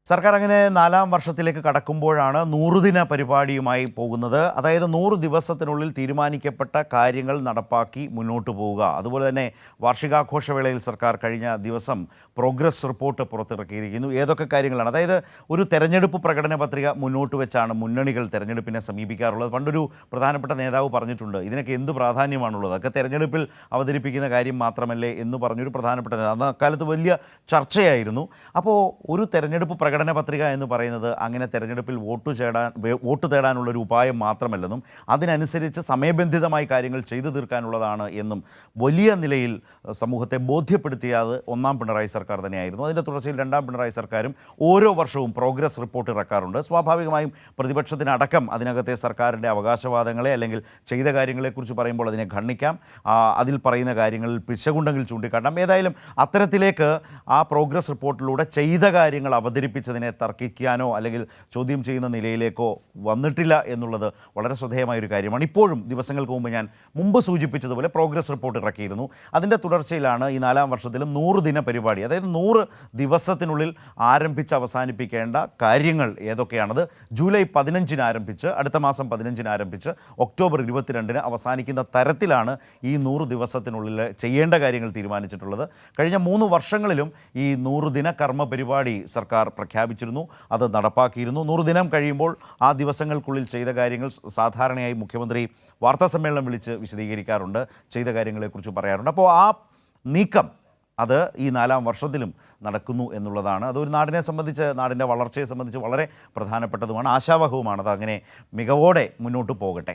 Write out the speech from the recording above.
സർക്കാർ അങ്ങനെ നാലാം വർഷത്തിലേക്ക് കടക്കുമ്പോഴാണ് 100 ദിന പരിപാടിയുമായി പോകുന്നത്. അതായത് 100 ദിവസത്തിനുള്ളിൽ തീരുമാനിക്കപ്പെട്ട കാര്യങ്ങൾ നടപ്പാക്കി മുന്നോട്ട് പോവുക. അതുപോലെ തന്നെ വാർഷികാഘോഷവേളയിൽ സർക്കാർ കഴിഞ്ഞ ദിവസം പ്രോഗ്രസ് റിപ്പോർട്ട് പുറത്തിറക്കിയിരിക്കുന്നു. ഏതൊക്കെ കാര്യങ്ങളാണ്, അതായത് ഒരു തെരഞ്ഞെടുപ്പ് പ്രകടന പത്രിക മുന്നോട്ട് വെച്ചാണ് മുന്നണികൾ തെരഞ്ഞെടുപ്പിനെ സമീപിക്കാറുള്ളത്. പണ്ടൊരു പ്രധാനപ്പെട്ട നേതാവ് പറഞ്ഞിട്ടുണ്ട്, ഇതിനൊക്കെ എന്ത് പ്രാധാന്യമാണുള്ളത്, അതൊക്കെ തെരഞ്ഞെടുപ്പിൽ അവതരിപ്പിക്കുന്ന കാര്യം മാത്രമല്ലേ എന്ന് പറഞ്ഞൊരു പ്രധാനപ്പെട്ട നേതാവ്. അന്ന് അക്കാലത്ത് വലിയ ചർച്ചയായിരുന്നു. അപ്പോൾ ഒരു തെരഞ്ഞെടുപ്പ് പ്രകടന പത്രിക എന്ന് പറയുന്നത് അങ്ങനെ തെരഞ്ഞെടുപ്പിൽ വോട്ട് തേടാനുള്ളൊരു ഉപായം മാത്രമല്ലെന്നും അതിനനുസരിച്ച് സമയബന്ധിതമായി കാര്യങ്ങൾ ചെയ്തു തീർക്കാനുള്ളതാണ് എന്നും വലിയ നിലയിൽ സമൂഹത്തെ ബോധ്യപ്പെടുത്തിയത് ഒന്നാം പിണറായി സർക്കാർ തന്നെയായിരുന്നു. അതിൻ്റെ തുടർച്ചയിൽ രണ്ടാം പിണറായി സർക്കാരും ഓരോ വർഷവും പ്രോഗ്രസ് റിപ്പോർട്ട് ഇറക്കാറുണ്ട്. സ്വാഭാവികമായും പ്രതിപക്ഷത്തിനടക്കം അതിനകത്തെ സർക്കാരിൻ്റെ അവകാശവാദങ്ങളെ അല്ലെങ്കിൽ ചെയ്ത കാര്യങ്ങളെക്കുറിച്ച് പറയുമ്പോൾ അതിനെ ഖണ്ഡിക്കാം, അതിൽ പറയുന്ന കാര്യങ്ങളിൽ പിശകുണ്ടെങ്കിൽ ചൂണ്ടിക്കാട്ടാം. ഏതായാലും അത്തരത്തിലേക്ക് ആ പ്രോഗ്രസ് റിപ്പോർട്ടിലൂടെ ചെയ്ത കാര്യങ്ങൾ അവതരിപ്പിച്ചതിനെ തർക്കിക്കാനോ അല്ലെങ്കിൽ ചോദ്യം ചെയ്യുന്ന നിലയിലേക്കോ വന്നിട്ടില്ല എന്നുള്ളത് വളരെ ശ്രദ്ധേയമായൊരു കാര്യമാണ്. ഇപ്പോഴും ദിവസങ്ങൾക്ക് മുമ്പ് ഞാൻ മുമ്പ് സൂചിപ്പിച്ചതുപോലെ പ്രോഗ്രസ് റിപ്പോർട്ട് ഇറക്കിയിരുന്നു. അതിൻ്റെ തുടർച്ചയിലാണ് ഈ നാലാം വർഷത്തിലും 100 ദിന പരിപാടി, അതായത് 100 ദിവസത്തിനുള്ളിൽ ആരംഭിച്ച് അവസാനിപ്പിക്കേണ്ട കാര്യങ്ങൾ ഏതൊക്കെയാണത്. ജൂലൈ 15-ന് ആരംഭിച്ച് അടുത്ത മാസം 15-ന് ആരംഭിച്ച് ഒക്ടോബർ 22-ന് അവസാനിക്കുന്ന തരത്തിലാണ് ഈ 100 ദിവസത്തിനുള്ളിൽ ചെയ്യേണ്ട കാര്യങ്ങൾ തീരുമാനിച്ചിട്ടുള്ളത്. കഴിഞ്ഞ 3 വർഷങ്ങളിലും ഈ 100 ദിന കർമ്മ പരിപാടി സർക്കാർ പ്രഖ്യാപിച്ചിരുന്നു, അത് നടപ്പാക്കിയിരുന്നു. 100 ദിനം കഴിയുമ്പോൾ ആ ദിവസങ്ങൾക്കുള്ളിൽ ചെയ്ത കാര്യങ്ങൾ സാധാരണയായി മുഖ്യമന്ത്രി വാർത്താ സമ്മേളനം വിളിച്ച് വിശദീകരിക്കാറുണ്ട്, ചെയ്ത കാര്യങ്ങളെക്കുറിച്ച് പറയാറുണ്ട്. അപ്പോൾ ആ നീക്കം അത് ഈ നാലാം വർഷത്തിലും നടക്കുന്നു എന്നുള്ളതാണ്. അതൊരു നാടിനെ സംബന്ധിച്ച്, നാടിൻ്റെ വളർച്ചയെ സംബന്ധിച്ച് വളരെ പ്രധാനപ്പെട്ടതുമാണ്, ആശാവഹവുമാണ്. അത് അങ്ങനെ മികവോടെ മുന്നോട്ട് പോകട്ടെ.